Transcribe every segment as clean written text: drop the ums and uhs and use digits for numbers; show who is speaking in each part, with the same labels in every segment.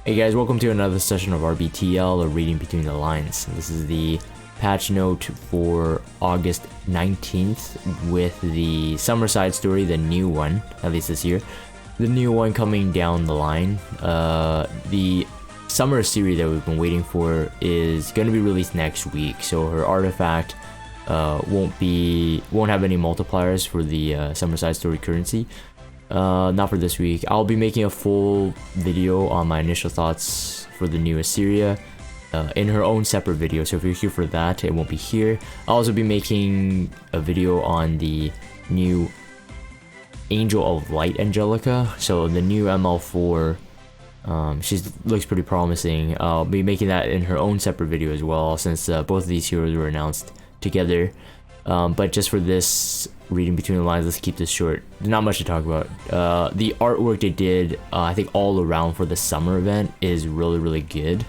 Speaker 1: Hey guys, welcome to another session of RBTL, or Reading Between the Lines. This is the patch note for August 19th with the summer side story, the new one, at least this year. The new one coming down the line. The summer series that we've been waiting for is going to be released next week, so her artifact won't have any multipliers for the summer side story currency. Not for this week. I'll be making a full video on my initial thoughts for the new Iseria in her own separate video, so if you're here for that, it won't be here. I'll also be making a video on the new Angel of Light Angelica, so the new ML4. She looks pretty promising. I'll be making that in her own separate video as well, since both of these heroes were announced together. But just for this reading between the lines, let's keep this short. Not much to talk about. The artwork they did, I think all around for the summer event is really good.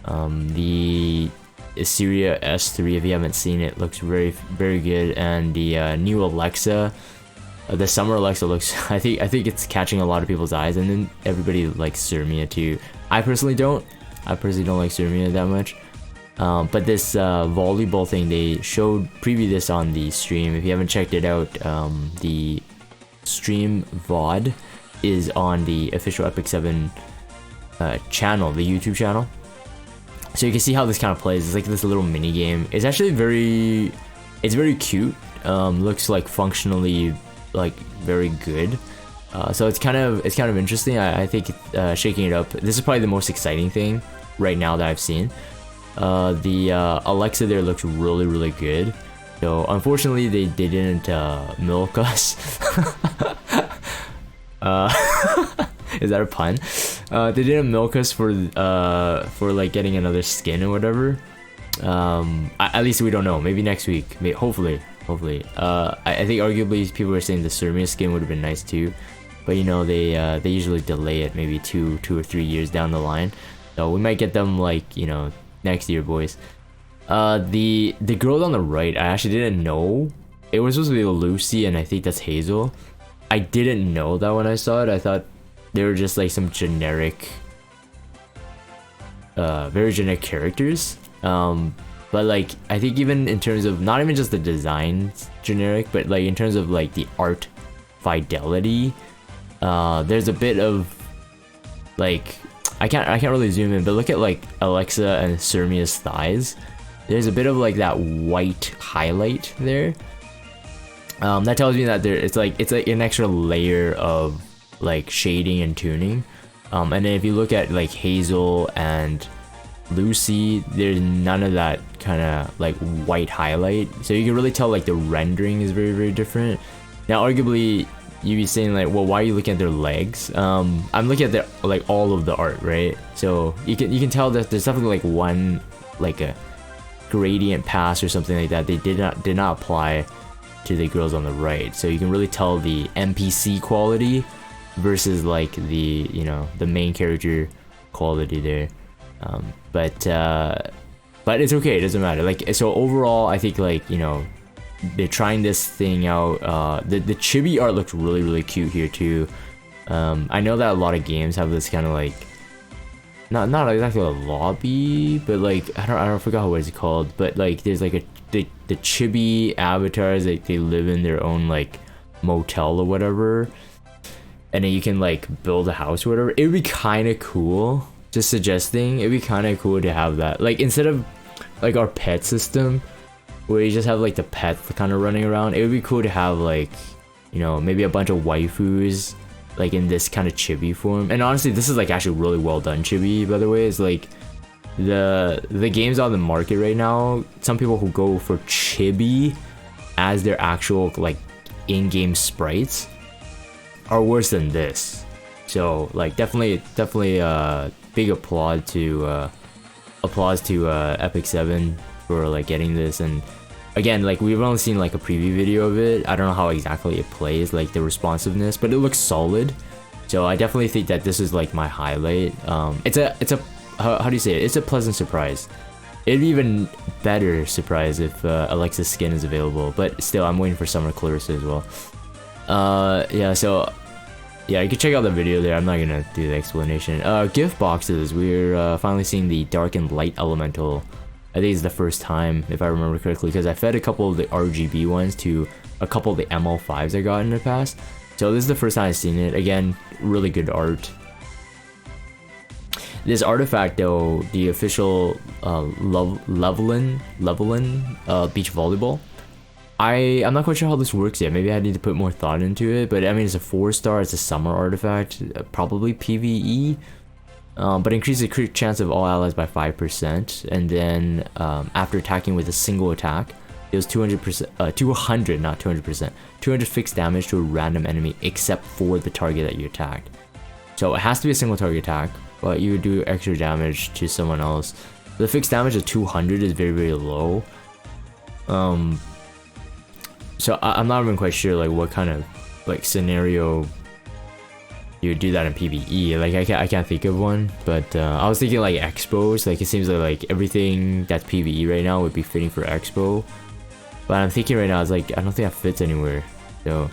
Speaker 1: The Iseria S3, if you haven't seen it, looks very good, and the new Alexa, the summer Alexa looks. I think it's catching a lot of people's eyes, and then everybody likes Iseria too. I personally don't. I personally don't like Iseria that much. But this volleyball thing, they showed preview this on the stream. If you haven't checked it out, the stream VOD is on the official Epic 7 channel, the YouTube channel. So you can see how this kind of plays. It's like this little mini game. It's actually very cute. Looks like functionally like very good. So it's kind of interesting. I think shaking it up. This is probably the most exciting thing right now that I've seen. The Alexa there looks really good. So unfortunately they didn't milk us. Is that a pun? They didn't milk us for like getting another skin or whatever. At least we don't know. Maybe next week. Hopefully. I think arguably people were saying the Iseria skin would have been nice too, but you know they usually delay it maybe 2 or 3 years down the line. So we might get them like, you know, next year, boys. The girl on the right, I actually didn't know. It was supposed to be Lucy, and I think that's Hazel. I didn't know that when I saw it. I thought they were just like some generic, very generic characters. But like, I think even in terms of not even just the designs generic, but like in terms of like the art fidelity, there's a bit of like, I can't really zoom in, but look at like Alexa and Iseria's thighs. There's a bit of like that white highlight there. That tells me that it's like an extra layer of like shading and tuning. And then if you look at like Hazel and Lucy, there's none of that kind of like white highlight. So you can really tell like the rendering is very different. Now arguably, you'd be saying like, well, why are you looking at their legs? I'm looking at their like all of the art, right? So you can tell that there's definitely like one, like a gradient pass or something like that they did not apply to the girls on the right. So you can really tell the NPC quality versus like the, you know, the main character quality there. But it's okay, it doesn't matter. Like, so overall, I think like, you know, they're trying this thing out. The chibi art looks really cute here too. I know that a lot of games have this kind of like, not exactly a lobby, but like I forgot what it's called, but like there's like the chibi avatars, like they live in their own like motel or whatever, and then you can like build a house or whatever. It would be kind of cool, just suggesting, it'd be kind of cool to have that, like instead of like our pet system where you just have like the pets kind of running around. It would be cool to have like, you know, maybe a bunch of waifus like in this kind of chibi form. And honestly, this is like actually really well done chibi, by the way. It's like the games on the market right now, some people who go for chibi as their actual like in-game sprites are worse than this. So like definitely big applause to Epic 7 for like getting this. And again, like we've only seen like a preview video of it. I don't know how exactly it plays, like the responsiveness, but it looks solid. So I definitely think that this is like my highlight. It's a how do you say it? It's a pleasant surprise. It'd be even better surprise if Alexa's skin is available, but still I'm waiting for Summer Clarissa as well. Yeah, so yeah, you can check out the video there. I'm not gonna do the explanation. Gift boxes. We're finally seeing the dark and light elemental. I think it's the first time, if I remember correctly, because I fed a couple of the RGB ones to a couple of the ML5s I got in the past. So this is the first time I've seen it. Again, really good art. This artifact though, the official Levelin beach volleyball. I'm not quite sure how this works yet. Maybe I need to put more thought into it. But I mean, it's a 4-star. It's a summer artifact, probably PVE. But increases the crit chance of all allies by 5%, and then after attacking with a single attack, deals 200%, 200, not 200%, 200 fixed damage to a random enemy except for the target that you attacked. So it has to be a single target attack, but you would do extra damage to someone else. The fixed damage of 200 is very, very low. So I'm not even quite sure like what kind of like scenario you would do that in PvE. Like I can't think of one, but I was thinking like expos. Like it seems like everything that's PvE right now would be fitting for expo. But I'm thinking right now, it's like I don't think that fits anywhere. So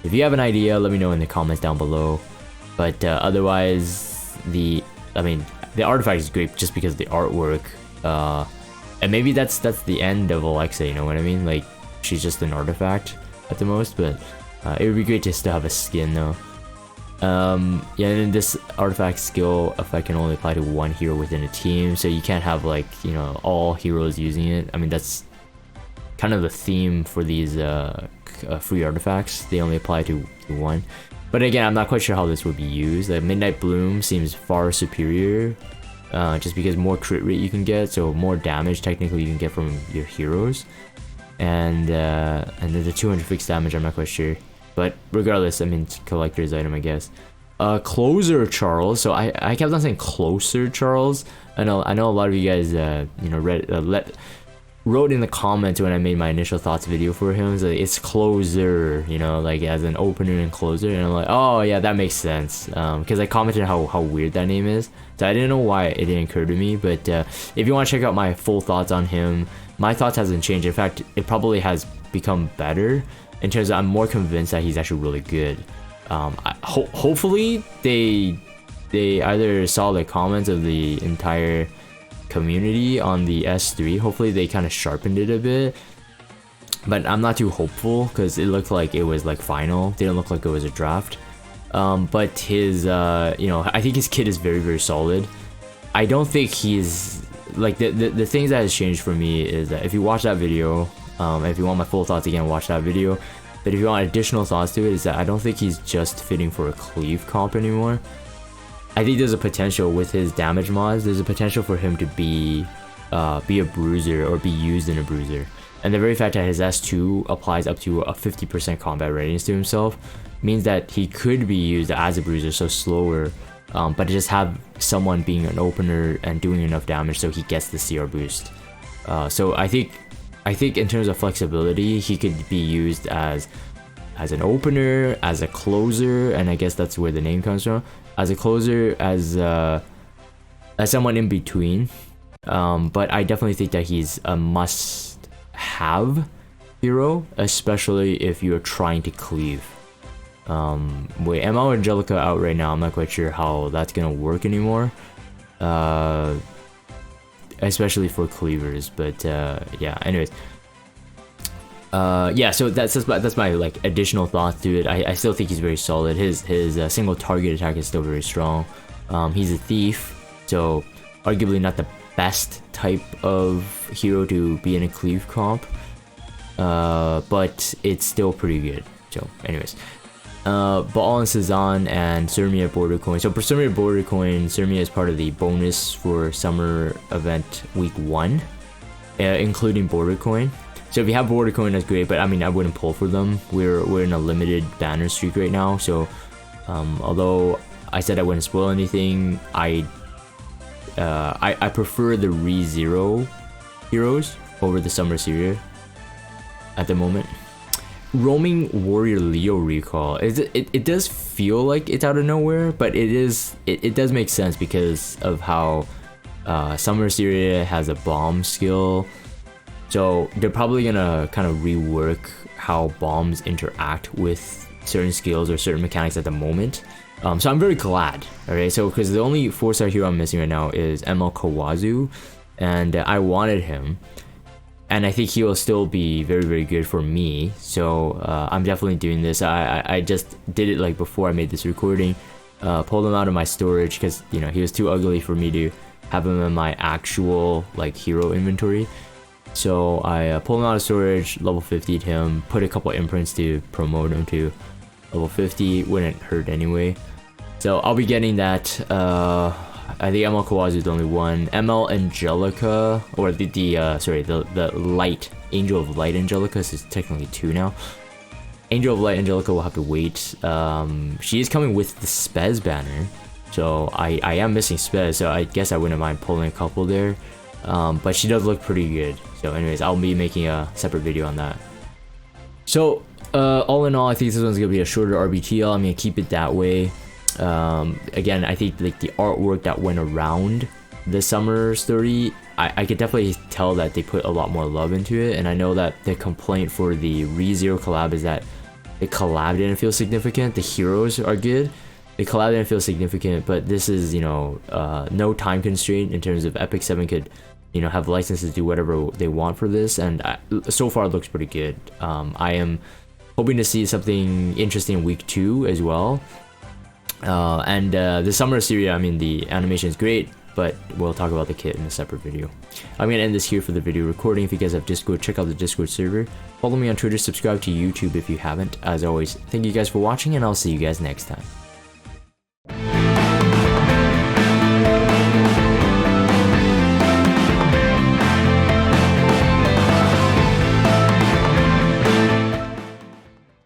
Speaker 1: if you have an idea, let me know in the comments down below. But otherwise, the artifact is great just because of the artwork. And maybe that's the end of Alexa. You know what I mean? Like she's just an artifact at the most, but it would be great just to have a skin though. Yeah, and then this artifact skill effect can only apply to one hero within a team, so you can't have like, you know, all heroes using it. I mean, that's kind of the theme for these free artifacts. They only apply to one. But again, I'm not quite sure how this would be used. Like Midnight Bloom seems far superior, just because more crit rate you can get, so more damage technically you can get from your heroes. And then the 200 fixed damage, I'm not quite sure. But regardless, I mean, it's a collector's item, I guess. Closer Charles. So I kept on saying Closer Charles. I know a lot of you guys, you know, wrote in the comments when I made my initial thoughts video for him. It's like, it's Closer, you know, like as an opener and closer. And I'm like, oh yeah, that makes sense. Because I commented how weird that name is. So I didn't know why it didn't occur to me. But if you want to check out my full thoughts on him, my thoughts hasn't changed. In fact, it probably has become better. In terms of, I'm more convinced that he's actually really good. Hopefully they either saw the comments of the entire community on the S3. Hopefully they kind of sharpened it a bit. But I'm not too hopeful because it looked like it was like final. Didn't look like it was a draft. But his, you know, I think his kit is very, very solid. I don't think he's like the things that has changed for me is that if you watch that video. If you want my full thoughts again, watch that video. But if you want additional thoughts to it, is that I don't think he's just fitting for a cleave comp anymore. I think there's a potential with his damage mods. There's a potential for him to be a bruiser or be used in a bruiser. And the very fact that his S2 applies up to a 50% combat readiness to himself means that he could be used as a bruiser, so slower. But just have someone being an opener and doing enough damage so he gets the CR boost. So I think in terms of flexibility, he could be used as an opener, as a closer, and I guess that's where the name comes from. As a closer, as someone in between. But I definitely think that he's a must-have hero, especially if you're trying to cleave. Wait, am I Angelica out right now? I'm not quite sure how that's gonna work anymore. Especially for cleavers, but yeah, anyways. Yeah, so that's my like additional thoughts to it. I still think he's very solid. His single target attack is still very strong. He's a thief, so arguably not the best type of hero to be in a cleave comp, but it's still pretty good. So anyways, Baal and Cezanne and Surmia border coin. So for Surmia border coin, Surmia is part of the bonus for summer event week 1, including border coin. So if you have border coin, that's great, but I mean I wouldn't pull for them. We're in a limited banner streak right now, so although I said I wouldn't spoil anything, I prefer the ReZero heroes over the summer Iseria at the moment. Roaming Warrior Leo recall. It does feel like it's out of nowhere, but it does make sense because of how Summer Iseria has a bomb skill. So they're probably gonna kind of rework how bombs interact with certain skills or certain mechanics at the moment. So I'm very glad. Alright, so because the only 4-star hero I'm missing right now is ML Kawazu, and I wanted him, and I think he will still be very, very good for me. So I'm definitely doing this. I just did it like before I made this recording. Pulled him out of my storage because, you know, he was too ugly for me to have him in my actual like hero inventory. So I pulled him out of storage, level 50'd him, put a couple imprints to promote him to level 50. Wouldn't hurt anyway. So I'll be getting that. I think ML Kawazu is the only one. ML Angelica, or the light Angel of Light Angelica is technically 2 now. Angel of Light Angelica will have to wait. She is coming with the Spez banner, so I am missing Spez, so I guess I wouldn't mind pulling a couple there. But she does look pretty good. So anyways, I'll be making a separate video on that. So all in all, I think this one's gonna be a shorter RBTL. I'm gonna keep it that way. Again, I think like the artwork that went around the summer story, I could definitely tell that they put a lot more love into it. And I know that the complaint for the ReZero collab is that the collab didn't feel significant. The heroes are good, the collab didn't feel significant, but this is, you know, no time constraint in terms of Epic 7 could, you know, have licenses to do whatever they want for this, and so far it looks pretty good. I am hoping to see something interesting in week 2 as well. And the summer Iseria, I mean, the animation is great, but we'll talk about the kit in a separate video. I'm gonna end this here for the video recording. If you guys have Discord, check out the Discord server. Follow me on Twitter, subscribe to YouTube if you haven't. As always, thank you guys for watching, and I'll see you guys next time.